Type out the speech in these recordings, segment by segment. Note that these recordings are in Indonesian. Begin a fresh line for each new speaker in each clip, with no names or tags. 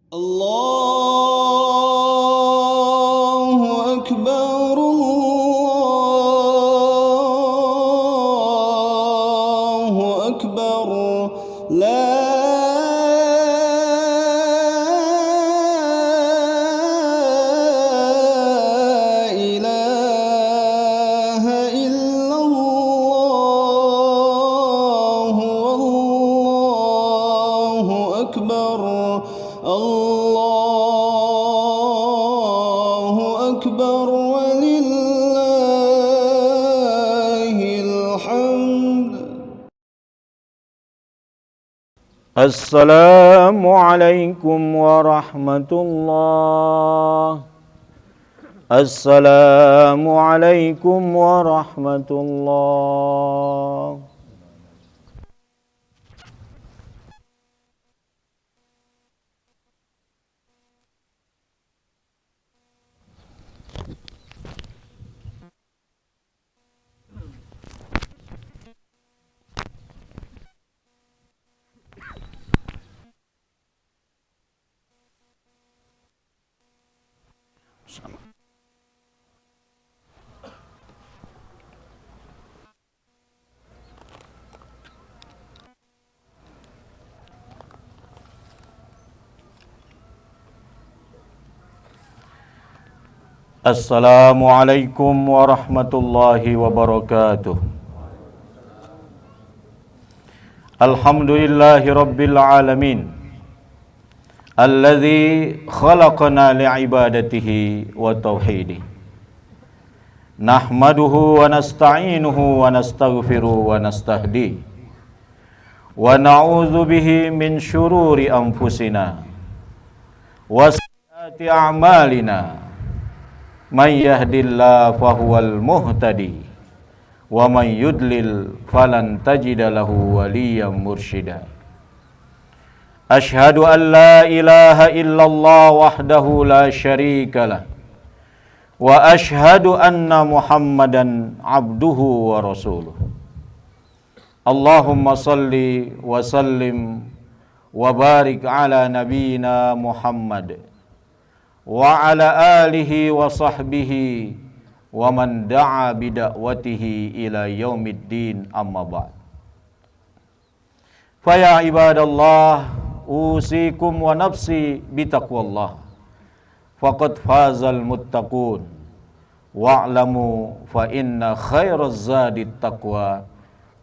الله أكبر الله أكبر لا إله إلا الله والله أكبر الله أكبر ولله الحمد.
Assalamualaikum warahmatullah. Assalamualaikum warahmatullah. Assalamualaikum warahmatullahi wabarakatuh. Alhamdulillahi rabbil alamin, alladzi khalaqana li'ibadatihi wa tauhidih. Nahmaduhu wa nasta'inuhu wa nastaghfiruhu wa nastahdi wa na'udzu bihi min syururi anfusina wa sayyiati a'malina. Man yahdillahu fahuwal muhtadi wa man yudlil falan tajida lahu waliyan mursyida. Ashhadu an la ilaha illallah wahdahu la syarika lah wa ashhadu anna Muhammadan abduhu wa rasuluh. Allahumma salli wa sallim wa barik ala nabiyyina Muhammad wa ala alihi wa sahbihi wa man da'a bida'watihi ila yaumiddin, amma ba'd. Faya ibadallah, usikum wa nafsi bitaqwallah, faqad fazal muttaqun, wa'lamu fa inna khairaz zadi taqwa,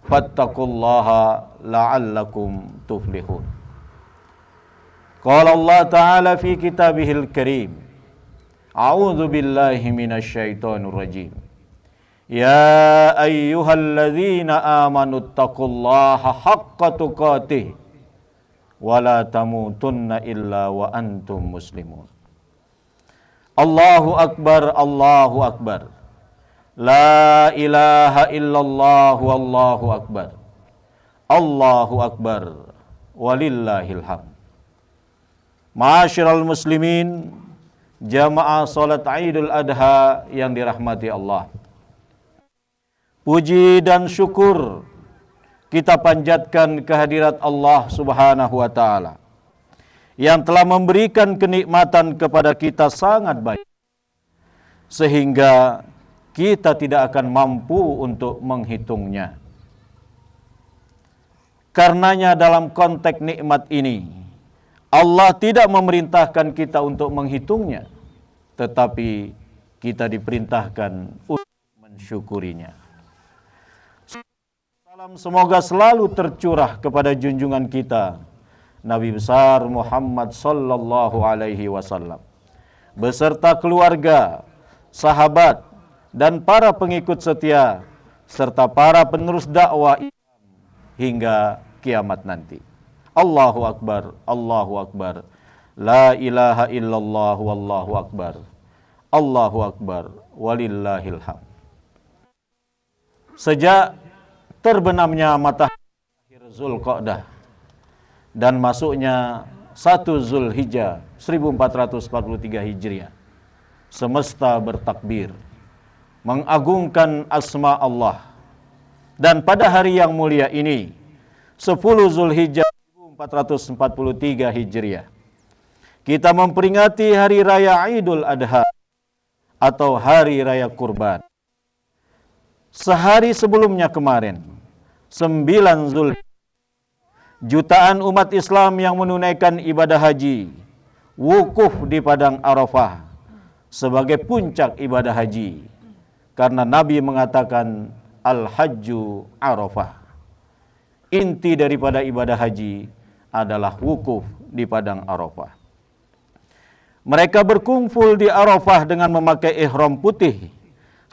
fattaqullaha la'allakum tuflihun. Qala Allah Ta'ala fi kitabihil karim, a'udzu billahi minasyaitonir rajim. Ya ayyuhalladzina amanu taqullaha haqqa tuqatih wa la tamutunna illa wa antum muslimun. Allahu akbar, Allahu akbar. La ilaha illallah wallahu akbar. Allahu akbar walillahil hamd. Ma'asyiral muslimin, jamaah salat Idul Adha yang dirahmati Allah. Puji dan syukur kita panjatkan kehadirat Allah Subhanahu wa taala yang telah memberikan kenikmatan kepada kita sangat baik sehingga kita tidak akan mampu untuk menghitungnya. Karenanya dalam konteks nikmat ini Allah tidak memerintahkan kita untuk menghitungnya, tetapi kita diperintahkan untuk mensyukurinya. Salam semoga selalu tercurah kepada junjungan kita, Nabi besar Muhammad sallallahu alaihi wasallam, beserta keluarga, sahabat, dan para pengikut setia, serta para penerus dakwah hingga kiamat nanti. Allahu akbar, Allahu akbar. La ilaha illallah wallahu akbar. Allahu akbar walillahil hamd. Sejak terbenamnya matahari Zulqa'dah dan masuknya 1 Zulhijjah 1443 Hijriah, semesta bertakbir mengagungkan asma Allah. Dan pada hari yang mulia ini, 10 Zulhijjah 1443 Hijriah, kita memperingati hari raya Idul Adha atau hari raya kurban. Sehari sebelumnya kemarin, 9 Zulhijjah, jutaan umat Islam yang menunaikan ibadah haji wukuf di padang Arafah sebagai puncak ibadah haji. Karena Nabi mengatakan al-hajju Arafah. Inti daripada ibadah haji adalah wukuf di padang Arafah. Mereka berkumpul di Arafah dengan memakai ihram putih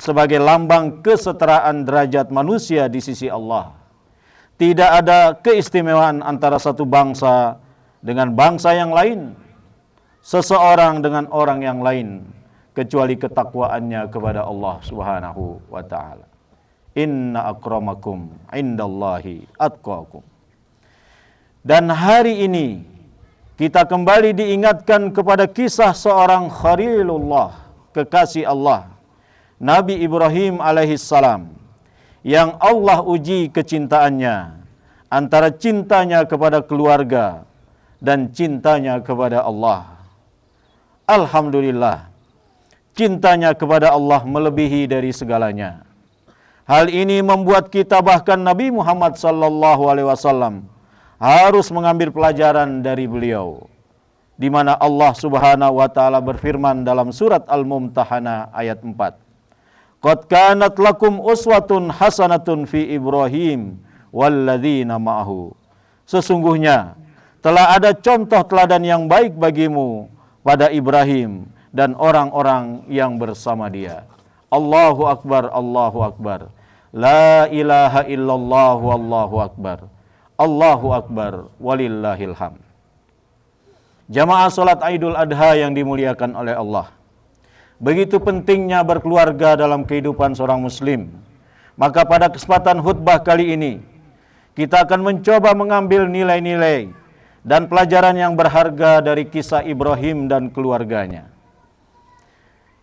sebagai lambang kesetaraan derajat manusia di sisi Allah. Tidak ada keistimewaan antara satu bangsa dengan bangsa yang lain, seseorang dengan orang yang lain, kecuali ketakwaannya kepada Allah Subhanahu wa ta'ala. Inna akramakum indallahi atqakum. Dan hari ini kita kembali diingatkan kepada kisah seorang Khalilullah, kekasih Allah, Nabi Ibrahim alaihissalam, yang Allah uji kecintaannya antara cintanya kepada keluarga dan cintanya kepada Allah. Alhamdulillah, cintanya kepada Allah melebihi dari segalanya. Hal ini membuat kita, bahkan Nabi Muhammad SAW, harus mengambil pelajaran dari beliau, di mana Allah Subhanahu wa taala berfirman dalam surat Al-Mumtahanah ayat 4. Qad kanat lakum uswatun hasanatun fi Ibrahim walladzina ma'ahu. Sesungguhnya telah ada contoh teladan yang baik bagimu pada Ibrahim dan orang-orang yang bersama dia. Allahu akbar, Allahu akbar. La ilaha illallah wallahu akbar. Allahu akbar walillahil hamd. Jamaah salat Idul Adha yang dimuliakan oleh Allah. Begitu pentingnya berkeluarga dalam kehidupan seorang muslim. Maka pada kesempatan khutbah kali ini, kita akan mencoba mengambil nilai-nilai dan pelajaran yang berharga dari kisah Ibrahim dan keluarganya.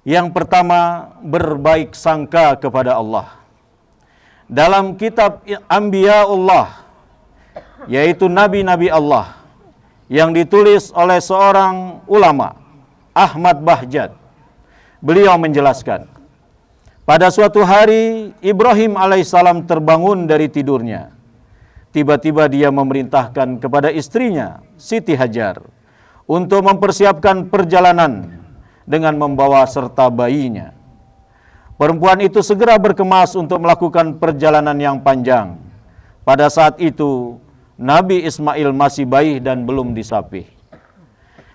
Yang pertama, berbaik sangka kepada Allah. Dalam kitab Anbiyaullah, yaitu nabi-nabi Allah, yang ditulis oleh seorang ulama, Ahmad Bahjat, beliau menjelaskan, pada suatu hari Ibrahim alaihissalam terbangun dari tidurnya. Tiba-tiba dia memerintahkan kepada istrinya, Siti Hajar, untuk mempersiapkan perjalanan dengan membawa serta bayinya. Perempuan itu segera berkemas untuk melakukan perjalanan yang panjang. Pada saat itu Nabi Ismail masih bayi dan belum disapih.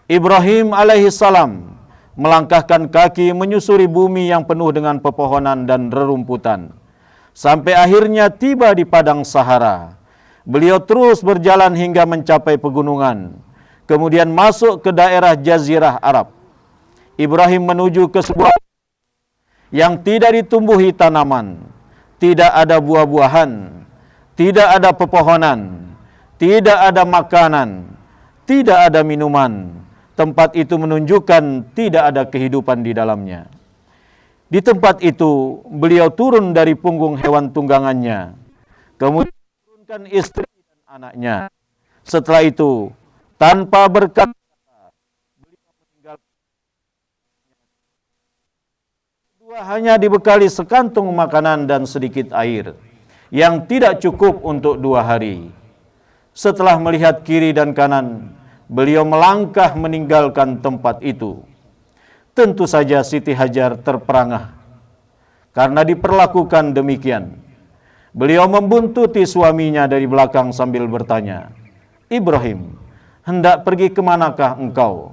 Ibrahim alaihissalam melangkahkan kaki menyusuri bumi yang penuh dengan pepohonan dan rerumputan, sampai akhirnya tiba di padang Sahara. Beliau terus berjalan hingga mencapai pegunungan, kemudian masuk ke daerah Jazirah Arab. Ibrahim menuju ke sebuah yang tidak ditumbuhi tanaman, tidak ada buah-buahan, tidak ada pepohonan, tidak ada makanan, tidak ada minuman. Tempat itu menunjukkan tidak ada kehidupan di dalamnya. Di tempat itu beliau turun dari punggung hewan tunggangannya, kemudian turunkan istri dan anaknya. Setelah itu tanpa berkata beliau meninggalkan. Kedua hanya dibekali sekantung makanan dan sedikit air yang tidak cukup untuk 2 hari. Setelah melihat kiri dan kanan, beliau melangkah meninggalkan tempat itu. Tentu saja Siti Hajar terperangah karena diperlakukan demikian. Beliau membuntuti suaminya dari belakang sambil bertanya, "Ibrahim, hendak pergi kemanakah engkau?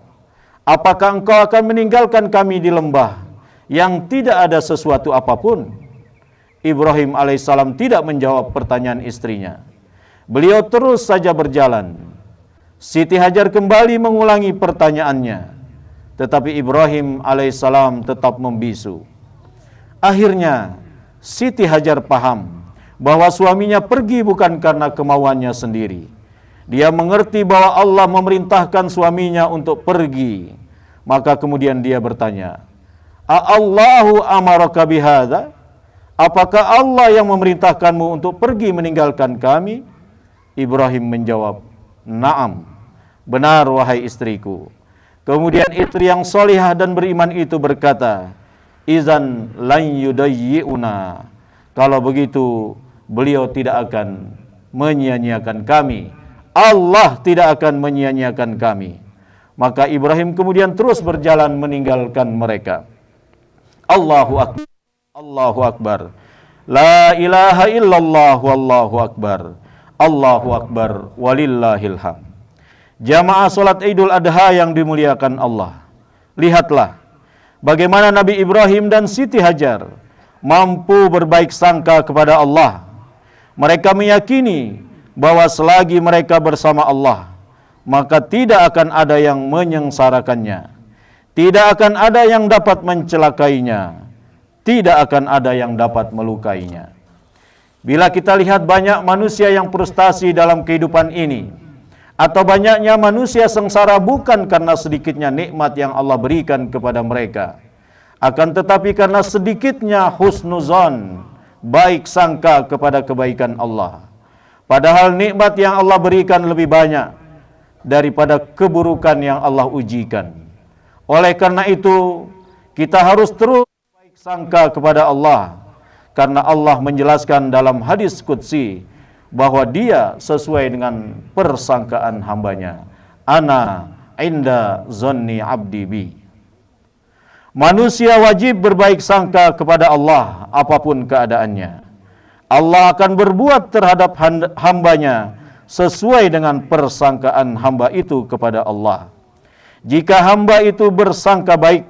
Apakah engkau akan meninggalkan kami di lembah yang tidak ada sesuatu apapun?" Ibrahim alaihissalam tidak menjawab pertanyaan istrinya. Beliau terus saja berjalan. Siti Hajar kembali mengulangi pertanyaannya, tetapi Ibrahim alaihissalam tetap membisu. Akhirnya Siti Hajar paham bahwa suaminya pergi bukan karena kemauannya sendiri. Dia mengerti bahwa Allah memerintahkan suaminya untuk pergi. Maka kemudian dia bertanya, "A'allahu amaraka bihadza?" Apakah Allah yang memerintahkanmu untuk pergi meninggalkan kami? Ibrahim menjawab, "Na'am, benar wahai istriku." Kemudian istri yang solihah dan beriman itu berkata, izan lan yudayyi'una. Kalau begitu, beliau tidak akan menyia-nyiakan kami. Allah tidak akan menyia-nyiakan kami. Maka Ibrahim kemudian terus berjalan meninggalkan mereka. Allahu Akbar. Allahu Akbar. La ilaha illallah wallahu akbar. Allahu Akbar walillahil hamd. Jamaah salat Idul Adha yang dimuliakan Allah. Lihatlah bagaimana Nabi Ibrahim dan Siti Hajar mampu berbaik sangka kepada Allah. Mereka meyakini bahwa selagi mereka bersama Allah, maka tidak akan ada yang menyengsarakannya. Tidak akan ada yang dapat mencelakainya. Tidak akan ada yang dapat melukainya. Bila kita lihat banyak manusia yang frustasi dalam kehidupan ini, atau banyaknya manusia sengsara bukan karena sedikitnya nikmat yang Allah berikan kepada mereka, akan tetapi karena sedikitnya husnuzon, baik sangka kepada kebaikan Allah. Padahal nikmat yang Allah berikan lebih banyak daripada keburukan yang Allah ujikan. Oleh karena itu, kita harus terus baik sangka kepada Allah, karena Allah menjelaskan dalam hadis qudsi bahwa dia sesuai dengan persangkaan hambanya. Ana inda zonni abdi bi. Manusia wajib berbaik sangka kepada Allah apapun keadaannya. Allah akan berbuat terhadap hambanya sesuai dengan persangkaan hamba itu kepada Allah. Jika hamba itu bersangka baik,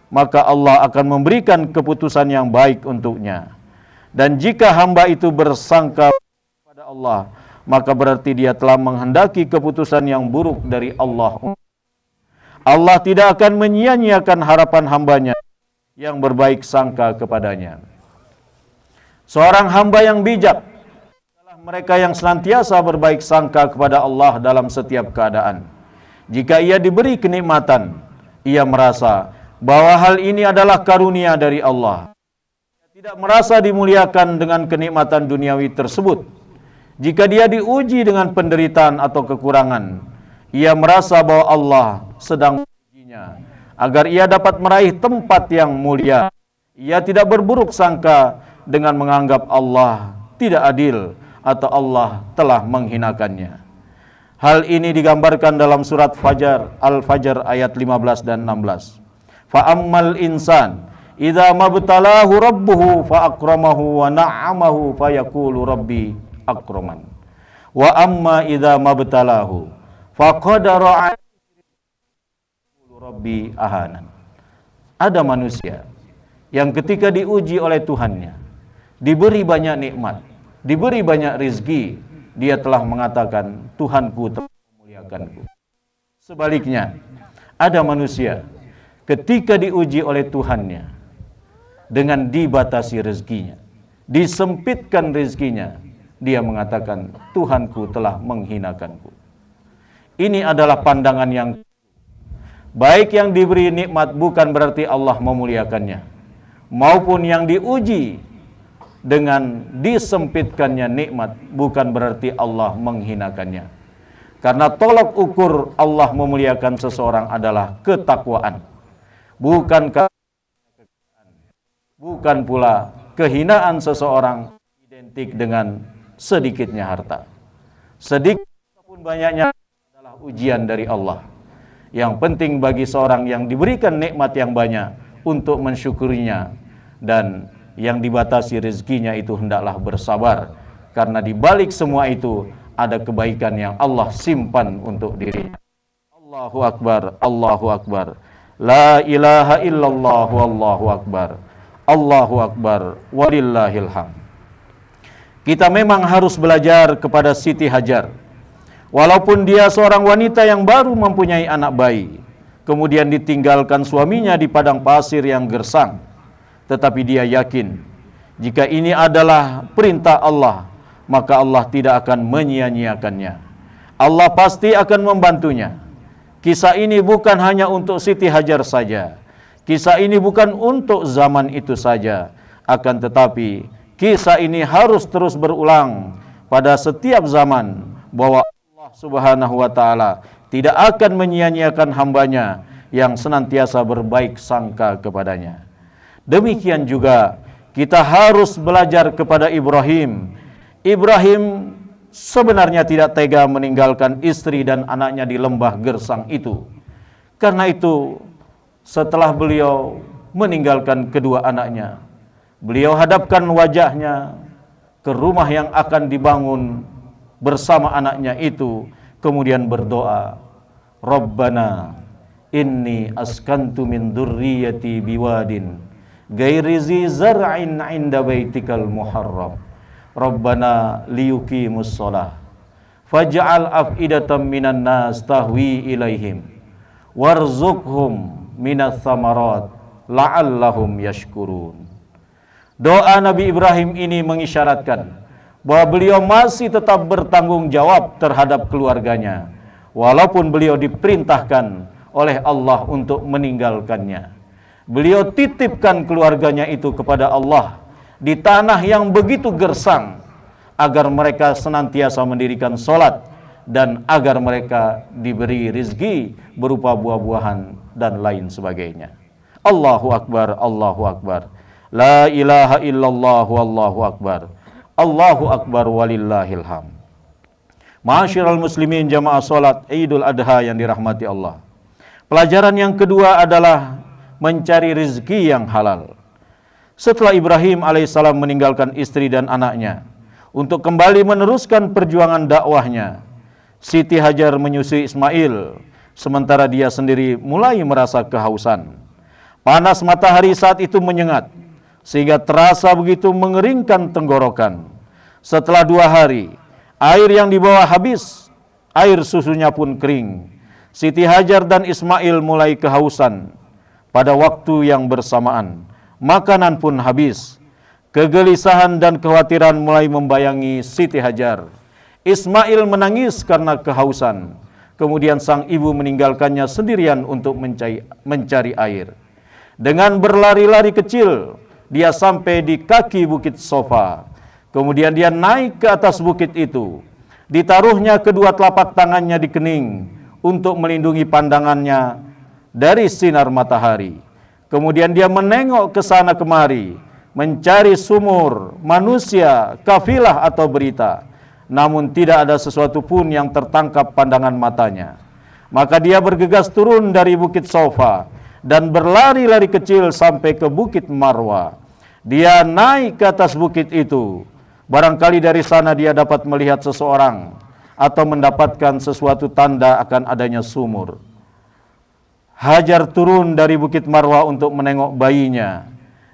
maka Allah akan memberikan keputusan yang baik untuknya. Dan jika hamba itu bersangka Allah, maka berarti dia telah menghendaki keputusan yang buruk dari Allah. Allah tidak akan menyia-nyiakan harapan hambanya yang berbaik sangka kepadanya. Seorang hamba yang bijak adalah mereka yang senantiasa berbaik sangka kepada Allah dalam setiap keadaan. Jika ia diberi kenikmatan, ia merasa bahwa hal ini adalah karunia dari Allah. Ia tidak merasa dimuliakan dengan kenikmatan duniawi tersebut. Jika dia diuji dengan penderitaan atau kekurangan, ia merasa bahwa Allah sedang mengujinya agar ia dapat meraih tempat yang mulia. Ia tidak berburuk sangka dengan menganggap Allah tidak adil atau Allah telah menghinakannya. Hal ini digambarkan dalam surat Al-Fajr ayat 15 dan 16. Fa'ammal insan idza mabtalahu rabbuhu fa'akramahu wa na'amahu fayaqulu rabbi akraman. Wa amma idza mabtalahu faqadara rabbi ahanan. Ada manusia yang ketika diuji oleh Tuhannya, diberi banyak nikmat, diberi banyak rizki, dia telah mengatakan Tuhanku telah memuliakanku. Sebaliknya, ada manusia ketika diuji oleh Tuhannya dengan dibatasi rezekinya, disempitkan rezekinya, dia mengatakan Tuhanku telah menghinakanku. Ini adalah pandangan yang baik. Yang diberi nikmat bukan berarti Allah memuliakannya, maupun yang diuji dengan disempitkannya nikmat bukan berarti Allah menghinakannya. Karena tolak ukur Allah memuliakan seseorang adalah ketakwaan, bukan pula kehinaan seseorang identik dengan sedikitnya harta. Sedikit ataupun banyaknya adalah ujian dari Allah. Yang penting bagi seorang yang diberikan nikmat yang banyak untuk mensyukurinya, dan yang dibatasi rezekinya itu hendaklah bersabar, karena di balik semua itu ada kebaikan yang Allah simpan untuk dirinya. Allahu Akbar, Allahu Akbar. La ilaha illallah wallahu akbar. Allahu Akbar walillahil hamd. Kita memang harus belajar kepada Siti Hajar. Walaupun dia seorang wanita yang baru mempunyai anak bayi, kemudian ditinggalkan suaminya di padang pasir yang gersang, tetapi dia yakin jika ini adalah perintah Allah, maka Allah tidak akan menyia-nyiakannya. Allah pasti akan membantunya. Kisah ini bukan hanya untuk Siti Hajar saja. Kisah ini bukan untuk zaman itu saja, akan tetapi kisah ini harus terus berulang pada setiap zaman, bahwa Allah Subhanahu wa taala tidak akan menyia-nyiakan hambanya yang senantiasa berbaik sangka kepadanya. Demikian juga kita harus belajar kepada Ibrahim. Ibrahim sebenarnya tidak tega meninggalkan istri dan anaknya di lembah gersang itu. Karena itu, setelah beliau meninggalkan kedua anaknya, beliau hadapkan wajahnya ke rumah yang akan dibangun bersama anaknya itu, kemudian berdoa, Rabbana inni askantu min dzurriyyati biwadin ghairi zi zar'in 'inda baitikal muharram Rabbana liyuqimus shalah faj'al af'idatan minan nas tahwi ilaihim warzuqhum minats tsamarat la'allahum yashkurun. Doa Nabi Ibrahim ini mengisyaratkan bahwa beliau masih tetap bertanggung jawab terhadap keluarganya, walaupun beliau diperintahkan oleh Allah untuk meninggalkannya. Beliau titipkan keluarganya itu kepada Allah di tanah yang begitu gersang, agar mereka senantiasa mendirikan sholat dan agar mereka diberi rizki berupa buah-buahan dan lain sebagainya. Allahu Akbar, Allahu Akbar. La ilaha illallah wallahu akbar. Allahu akbar walillahil hamd. Ma'asyiral muslimin jamaah salat Idul Adha yang dirahmati Allah. Pelajaran yang kedua adalah mencari rezeki yang halal. Setelah Ibrahim alaihissalam meninggalkan istri dan anaknya untuk kembali meneruskan perjuangan dakwahnya, Siti Hajar menyusui Ismail, sementara dia sendiri mulai merasa kehausan. Panas matahari saat itu menyengat, sehingga terasa begitu mengeringkan tenggorokan. Setelah 2 hari, air yang dibawa habis, air susunya pun kering. Siti Hajar dan Ismail mulai kehausan. Pada waktu yang bersamaan, makanan pun habis. Kegelisahan dan kekhawatiran mulai membayangi Siti Hajar. Ismail menangis karena kehausan. Kemudian sang ibu meninggalkannya sendirian untuk mencari air. Dengan berlari-lari kecil, dia sampai di kaki bukit Sofa. Kemudian dia naik ke atas bukit itu. Ditaruhnya kedua telapak tangannya di kening untuk melindungi pandangannya dari sinar matahari. Kemudian dia menengok ke sana kemari, mencari sumur, manusia, kafilah atau berita. Namun tidak ada sesuatu pun yang tertangkap pandangan matanya. Maka dia bergegas turun dari bukit Sofa dan berlari-lari kecil sampai ke bukit Marwa. Dia naik ke atas bukit itu. Barangkali dari sana dia dapat melihat seseorang atau mendapatkan sesuatu tanda akan adanya sumur. Hajar turun dari bukit Marwa untuk menengok bayinya.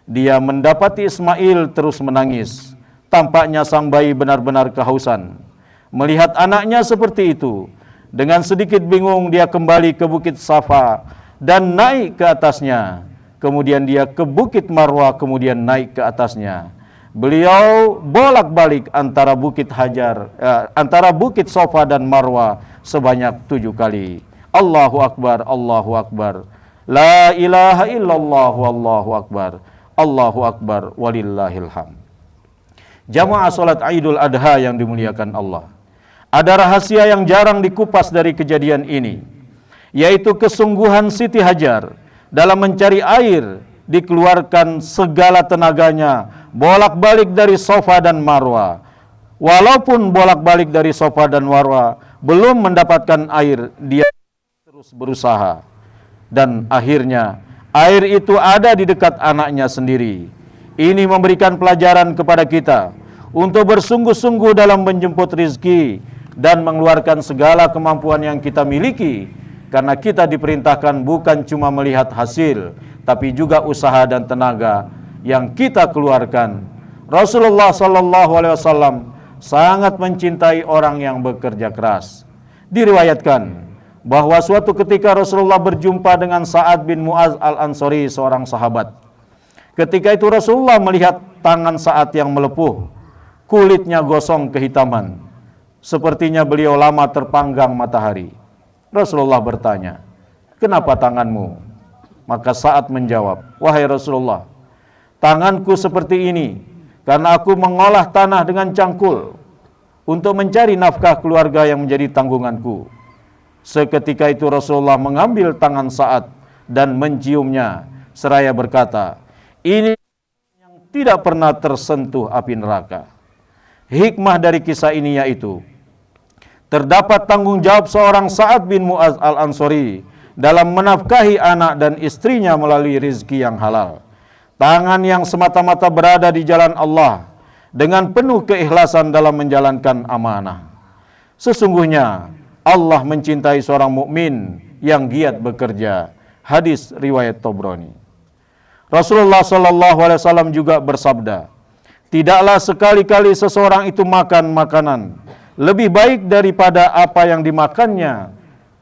Dia mendapati Ismail terus menangis. Tampaknya sang bayi benar-benar kehausan. Melihat anaknya seperti itu, dengan sedikit bingung dia kembali ke bukit Safa dan naik ke atasnya. Kemudian dia ke bukit Marwa, kemudian naik ke atasnya. Beliau bolak-balik antara antara bukit Safa dan Marwa sebanyak 7 kali. Allahu Akbar, Allahu Akbar. La ilaha illallah wallahu akbar. Allahu Akbar walillahil hamd. Jamaah salat Idul Adha yang dimuliakan Allah. Ada rahasia yang jarang dikupas dari kejadian ini, yaitu kesungguhan Siti Hajar dalam mencari air. Dikeluarkan segala tenaganya bolak-balik dari Safa dan Marwa. Walaupun bolak-balik dari Safa dan Marwa belum mendapatkan air, dia terus berusaha. Dan akhirnya air itu ada di dekat anaknya sendiri. Ini memberikan pelajaran kepada kita untuk bersungguh-sungguh dalam menjemput rizki dan mengeluarkan segala kemampuan yang kita miliki, karena kita diperintahkan bukan cuma melihat hasil, tapi juga usaha dan tenaga yang kita keluarkan. Rasulullah SAW sangat mencintai orang yang bekerja keras. Diriwayatkan bahwa suatu ketika Rasulullah berjumpa dengan Sa'ad bin Mu'az al-Ansari, seorang sahabat. Ketika itu Rasulullah melihat tangan Sa'ad yang melepuh, kulitnya gosong kehitaman. Sepertinya beliau lama terpanggang matahari. Rasulullah bertanya, "Kenapa tanganmu?" Maka Sa'ad menjawab, "Wahai Rasulullah, tanganku seperti ini karena aku mengolah tanah dengan cangkul untuk mencari nafkah keluarga yang menjadi tanggunganku." Seketika itu Rasulullah mengambil tangan Sa'ad dan menciumnya, seraya berkata, ini yang tidak pernah tersentuh api neraka. Hikmah dari kisah ini yaitu, terdapat tanggung jawab seorang Sa'ad bin Mu'adz al-Ansori dalam menafkahi anak dan istrinya melalui rizki yang halal. Tangan yang semata-mata berada di jalan Allah dengan penuh keikhlasan dalam menjalankan amanah. Sesungguhnya Allah mencintai seorang mukmin yang giat bekerja. Hadis riwayat Tabrani. Rasulullah SAW juga bersabda, tidaklah sekali-kali seseorang itu makan makanan lebih baik daripada apa yang dimakannya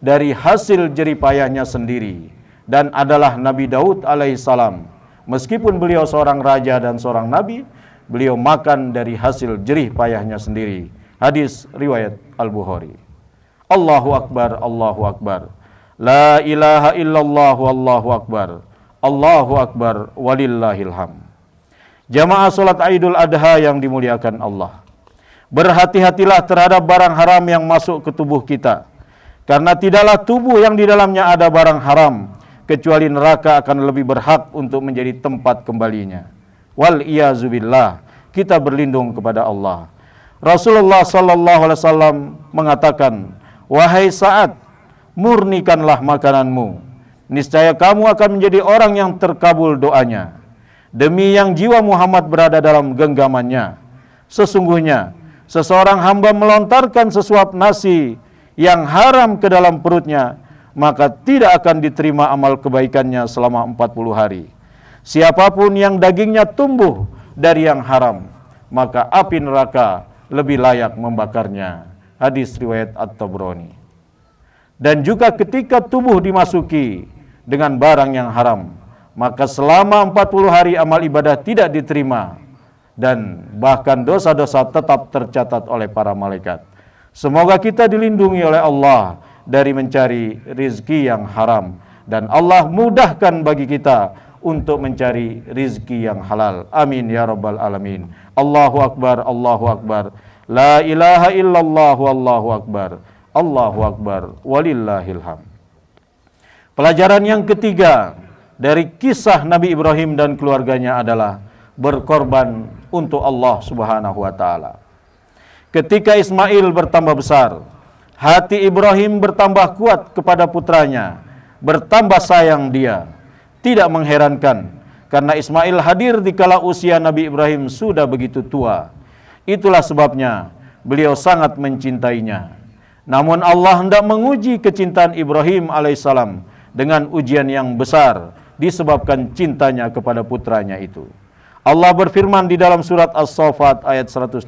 dari hasil jeripayahnya sendiri, dan adalah Nabi Daud alaihissalam. Meskipun beliau seorang raja dan seorang nabi, beliau makan dari hasil jerih payahnya sendiri. Hadis riwayat Al-Bukhari. Allahu Akbar, Allahu Akbar. La ilaha illallah, wallahu akbar. Allahu Akbar, walillahilham. Jamaah salat Idul Adha yang dimuliakan Allah, berhati-hatilah terhadap barang haram yang masuk ke tubuh kita, karena tidaklah tubuh yang di dalamnya ada barang haram, kecuali neraka akan lebih berhak untuk menjadi tempat kembalinya. Wal iyazubillah, kita berlindung kepada Allah. Rasulullah SAW mengatakan, wahai Sa'ad, murnikanlah makananmu, niscaya kamu akan menjadi orang yang terkabul doanya. Demi yang jiwa Muhammad berada dalam genggamannya, sesungguhnya seseorang hamba melontarkan sesuap nasi yang haram ke dalam perutnya, maka tidak akan diterima amal kebaikannya selama 40 hari. Siapapun yang dagingnya tumbuh dari yang haram, maka api neraka lebih layak membakarnya. Hadis riwayat At-Tabrani. Dan juga ketika tubuh dimasuki dengan barang yang haram, maka selama 40 hari amal ibadah tidak diterima, dan bahkan dosa-dosa tetap tercatat oleh para malaikat. Semoga kita dilindungi oleh Allah dari mencari rizki yang haram, dan Allah mudahkan bagi kita untuk mencari rizki yang halal. Amin ya rabbal alamin. Allahu Akbar, Allahu Akbar. La ilaha illallah, wallahu akbar. Allahu Akbar, walillahilham. Pelajaran yang ketiga dari kisah Nabi Ibrahim dan keluarganya adalah berkorban untuk Allah Subhanahu wa taala. Ketika Ismail bertambah besar, hati Ibrahim bertambah kuat kepada putranya, bertambah sayang dia. Tidak mengherankan karena Ismail hadir di kala usia Nabi Ibrahim sudah begitu tua. Itulah sebabnya beliau sangat mencintainya. Namun Allah hendak menguji kecintaan Ibrahim alaihissalam dengan ujian yang besar disebabkan cintanya kepada putranya itu. Allah berfirman di dalam surat As-Saffat ayat 102.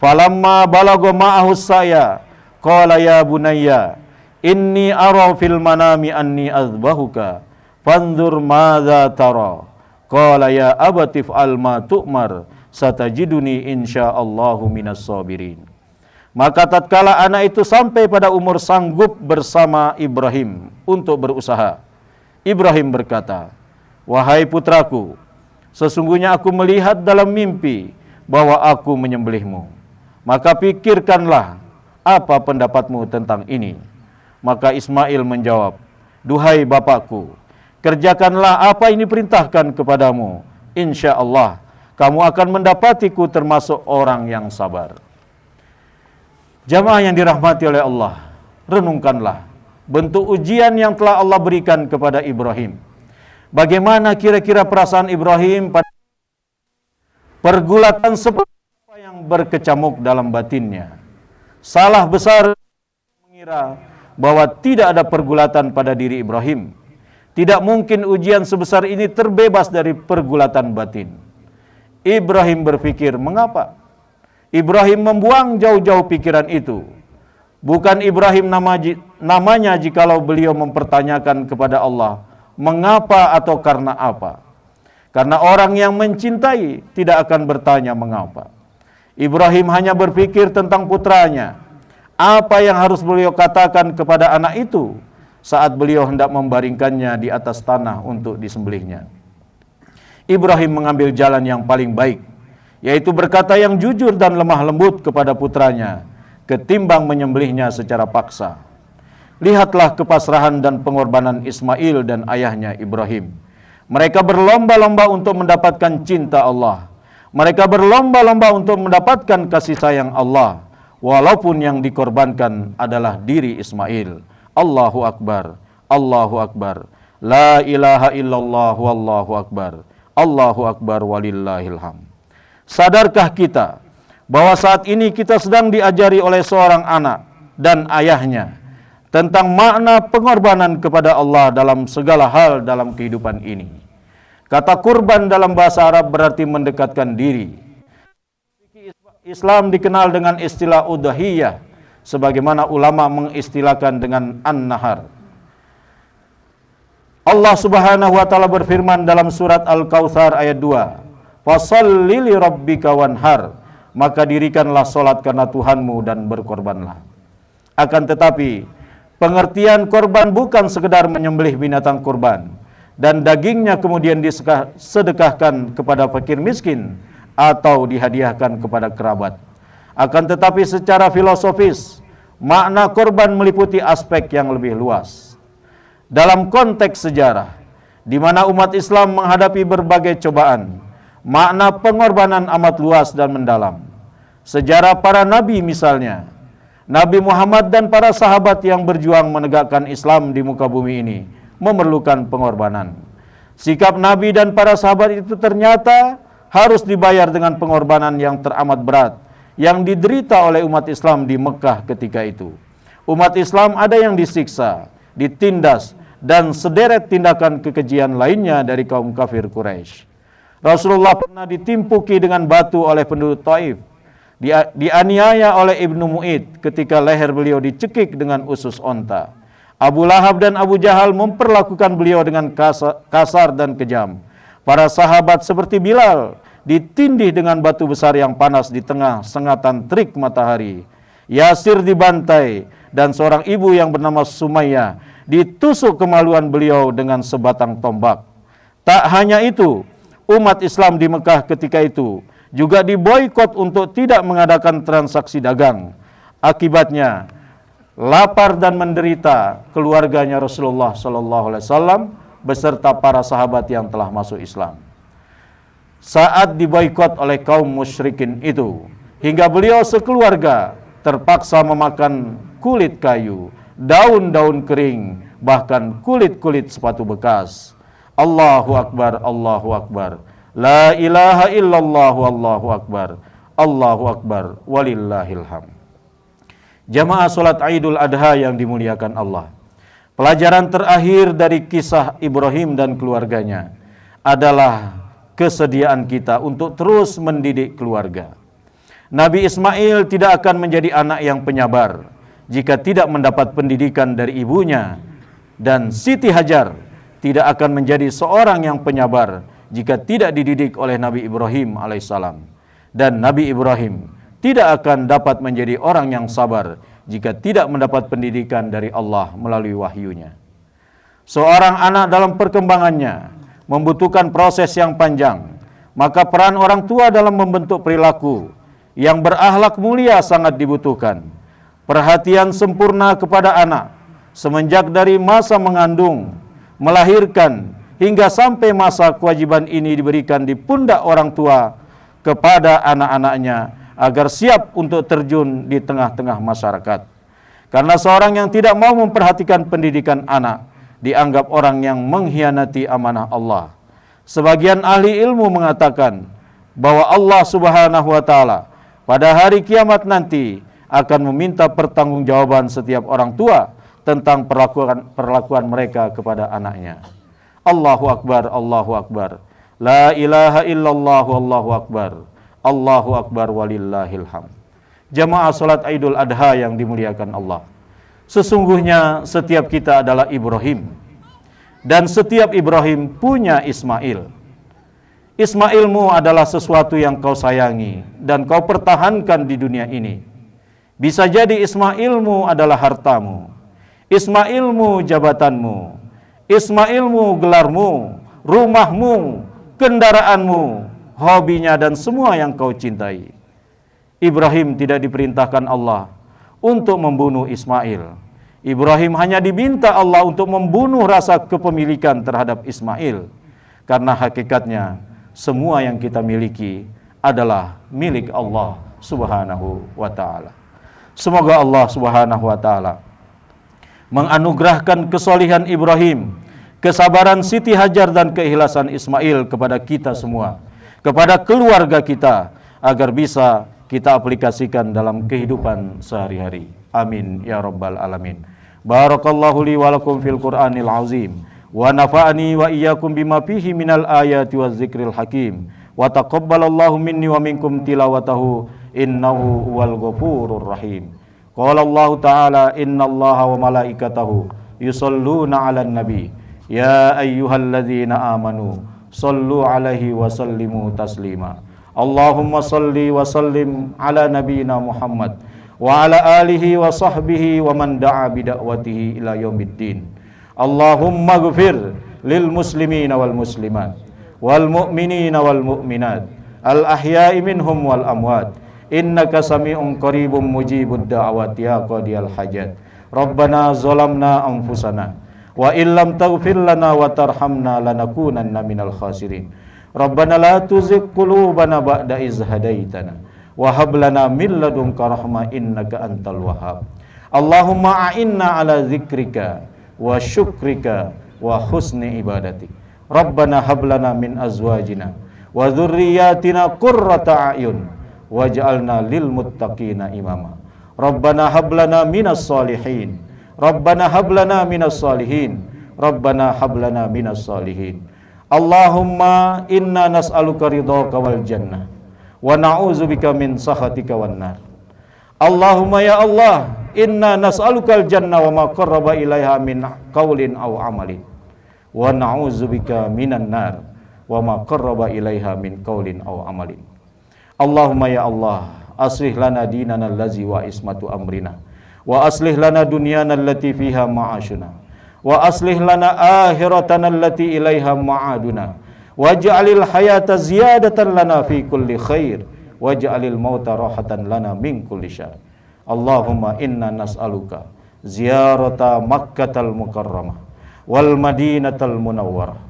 Falamma balagha ma'ahu saya qala ya bunayya inni ara fil manami anni azbahuka fanzur madza tara qala ya abati fa'al ma tu'mar satajiduni insyaallahu minas sabirin. Maka tatkala anak itu sampai pada umur sanggup bersama Ibrahim untuk berusaha, Ibrahim berkata, wahai putraku, sesungguhnya aku melihat dalam mimpi bahwa aku menyembelihmu. Maka pikirkanlah apa pendapatmu tentang ini. Maka Ismail menjawab, duhai bapakku, kerjakanlah apa ini perintahkan kepadamu. Insya Allah kamu akan mendapatiku termasuk orang yang sabar. Jamaah yang dirahmati oleh Allah, renungkanlah bentuk ujian yang telah Allah berikan kepada Ibrahim. Bagaimana kira-kira perasaan Ibrahim pada pergulatan seperti apa yang berkecamuk dalam batinnya. Salah besar mengira bahwa tidak ada pergulatan pada diri Ibrahim. Tidak mungkin ujian sebesar ini terbebas dari pergulatan batin. Ibrahim berpikir, mengapa? Ibrahim membuang jauh-jauh pikiran itu. Bukan Ibrahim namanya jikalau beliau mempertanyakan kepada Allah, mengapa atau karena apa? Karena orang yang mencintai tidak akan bertanya mengapa. Ibrahim hanya berpikir tentang putranya. Apa yang harus beliau katakan kepada anak itu saat beliau hendak membaringkannya di atas tanah untuk disembelihnya. Ibrahim mengambil jalan yang paling baik, yaitu berkata yang jujur dan lemah lembut kepada putranya, ketimbang menyembelihnya secara paksa. Lihatlah kepasrahan dan pengorbanan Ismail dan ayahnya Ibrahim. Mereka berlomba-lomba untuk mendapatkan cinta Allah. Mereka berlomba-lomba untuk mendapatkan kasih sayang Allah, walaupun yang dikorbankan adalah diri Ismail. Allahu Akbar, Allahu Akbar, la ilaha illallah wallahu akbar, Allahu Akbar walillahilham. Sadarkah kita bahwa saat ini kita sedang diajari oleh seorang anak dan ayahnya tentang makna pengorbanan kepada Allah dalam segala hal dalam kehidupan ini. Kata kurban dalam bahasa Arab berarti mendekatkan diri. Islam dikenal dengan istilah udhiyah, sebagaimana ulama mengistilahkan dengan an-nahar. Allah Subhanahu wa taala berfirman dalam surat Al-Kautsar ayat 2, "Fasholli li rabbika wanhar," maka dirikanlah salat karena Tuhanmu dan berkorbanlah. Akan tetapi, pengertian korban bukan sekedar menyembelih binatang kurban dan dagingnya kemudian disedekahkan kepada fakir miskin atau dihadiahkan kepada kerabat. Akan tetapi secara filosofis, makna korban meliputi aspek yang lebih luas. Dalam konteks sejarah, di mana umat Islam menghadapi berbagai cobaan, makna pengorbanan amat luas dan mendalam. Sejarah para nabi misalnya, Nabi Muhammad dan para sahabat yang berjuang menegakkan Islam di muka bumi ini memerlukan pengorbanan. Sikap Nabi dan para sahabat itu ternyata harus dibayar dengan pengorbanan yang teramat berat yang diderita oleh umat Islam di Mekah ketika itu. Umat Islam ada yang disiksa, ditindas, dan sederet tindakan kekejian lainnya dari kaum kafir Quraisy. Rasulullah pernah ditimpuki dengan batu oleh penduduk Taif, dianiaya oleh Ibnu Mu'id ketika leher beliau dicekik dengan usus onta. Abu Lahab dan Abu Jahal memperlakukan beliau dengan kasar dan kejam. Para sahabat seperti Bilal ditindih dengan batu besar yang panas di tengah sengatan terik matahari. Yasir dibantai dan seorang ibu yang bernama Sumayyah ditusuk kemaluan beliau dengan sebatang tombak. Tak hanya itu, umat Islam di Mekah ketika itu juga diboikot untuk tidak mengadakan transaksi dagang. Akibatnya, lapar dan menderita keluarganya Rasulullah SAW beserta para sahabat yang telah masuk Islam. Saat diboikot oleh kaum musyrikin itu, hingga beliau sekeluarga terpaksa memakan kulit kayu, daun-daun kering, bahkan kulit-kulit sepatu bekas. Allahu Akbar, Allahu Akbar, la ilaha illallah, Allahu Akbar, Allahu Akbar, walillahilham. Jamaah salat Idul Adha yang dimuliakan Allah, pelajaran terakhir dari kisah Ibrahim dan keluarganya adalah kesediaan kita untuk terus mendidik keluarga. Nabi Ismail tidak akan menjadi anak yang penyabar jika tidak mendapat pendidikan dari ibunya, dan Siti Hajar tidak akan menjadi seorang yang penyabar jika tidak dididik oleh Nabi Ibrahim alaihissalam. Dan Nabi Ibrahim tidak akan dapat menjadi orang yang sabar jika tidak mendapat pendidikan dari Allah melalui wahyunya. Seorang anak dalam perkembangannya membutuhkan proses yang panjang, maka peran orang tua dalam membentuk perilaku yang berakhlak mulia sangat dibutuhkan. Perhatian sempurna kepada anak semenjak dari masa mengandung, melahirkan, hingga sampai masa kewajiban ini diberikan di pundak orang tua kepada anak-anaknya agar siap untuk terjun di tengah-tengah masyarakat. Karena seorang yang tidak mau memperhatikan pendidikan anak dianggap orang yang mengkhianati amanah Allah. Sebagian ahli ilmu mengatakan bahwa Allah Subhanahu wa taala pada hari kiamat nanti akan meminta pertanggungjawaban setiap orang tua tentang perlakuan mereka kepada anaknya. Allahu Akbar, Allahu Akbar, la ilaha illallah, Allahu Akbar, Allahu Akbar, walillahilham. Jamaah salat Idul Adha yang dimuliakan Allah, sesungguhnya setiap kita adalah Ibrahim, dan setiap Ibrahim punya Ismail. Ismailmu adalah sesuatu yang kau sayangi dan kau pertahankan di dunia ini. Bisa jadi Ismailmu adalah hartamu, Ismailmu jabatanmu, Ismailmu gelarmu, rumahmu, kendaraanmu, hobinya, dan semua yang kau cintai. Ibrahim tidak diperintahkan Allah untuk membunuh Ismail. Ibrahim hanya diminta Allah untuk membunuh rasa kepemilikan terhadap Ismail, karena hakikatnya semua yang kita miliki adalah milik Allah Subhanahu wa ta'ala. Semoga Allah Subhanahu wa ta'ala menganugerahkan kesolihan Ibrahim, kesabaran Siti Hajar, dan keikhlasan Ismail kepada kita semua, kepada keluarga kita, agar bisa kita aplikasikan dalam kehidupan sehari-hari. Amin ya rabbal alamin. Barakallahu li wa lakum fil Qur'anil azim, wa nafa'ani wa iyyakum bima fihi minal ayati waz zikril hakim, wa taqabbalallahu minni wa minkum tilawatahu innahu huwal ghafurur rahim. Qala Allah ta'ala innallaha wa malaikatahu yusalluna 'alan nabi ya ayyuhalladzina amanu sallu 'alaihi wa sallimu taslima. Allahumma salli wa sallim ala nabiyyina Muhammad wa ala alihi wa sahbihi wa man da'a bida'watihi ila yaumiddin. Allahumma ghfir lil muslimina wal muslimat wal mu'minina wal mu'minat al ahya'i minhum wal amwat innaka sami'un qaribun mujibud da'awat ya qadiyal hajat. Rabbana zalamna anfusana wa illam taghfir lana wa tarhamna lanakunanna minal khasirin. Rabbana la tuzigh qulubana ba'da iz hadaitana wa hab lana min ladunka rahmah innaka antal wahhab. Allahumma a'inna ala dzikrika wa syukrika wa husni ibadatik. Rabbana hab lana min azwajina wa dzurriyyatina qurrata a'yun waj'alna lil muttaqina imama. Rabbana hab lana minas solihin. Rabbana hab lana minas solihin. Rabbana hab lana minas solihin. Allahumma inna nas'aluka ridhaka wal jannah wa na'udzubika min sakhatika wan nar. Allahumma ya Allah, inna nas'alukal jannah wa ma qarraba ilaiha min qaulin aw amalin wa na'udzubika minan nar wa ma qarraba ilaiha min qaulin aw amalin. Allahumma ya Allah, aslih lana dinana allazi wa ismatu amrina wa aslih lana dunyana allati fiha ma'ashuna wa aslih lana akhiratana allati ilaiha ma'aduna waj'alil hayata ziyadatan lana fi kulli khair waj'alil mauta rahatan lana min kulli syarr. Allahumma inna nas'aluka ziyarata Makkatal Mukarramah wal Madinatal Munawwarah.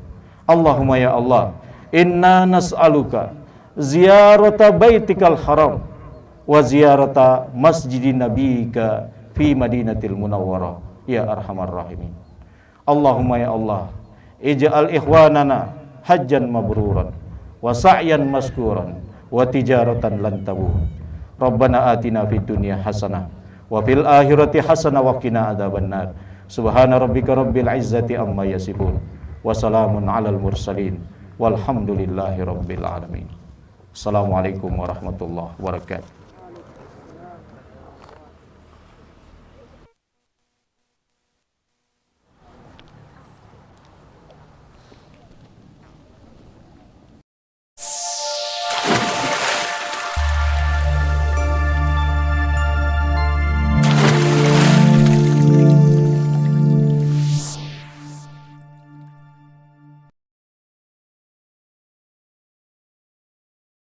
Allahumma ya Allah, inna nas'aluka ziyarata Baitikal Haram wa ziyarata Masjidin Nabiyika fi Madinatil Munawwarah ya arhamar rahimin. Allahumma ya Allah, ij'al ikhwanana hajjan mabruran wa sa'yan maskuran wa tijaratan lan tabur. Rabbana atina fid dunya hasanah wa fil akhirati hasanah wa qina adzabannar. Subhana rabbika rabbil izzati amma yasifun wa salamun alal mursalin walhamdulillahi rabbil alamin. Assalamualaikum warahmatullahi wabarakatuh.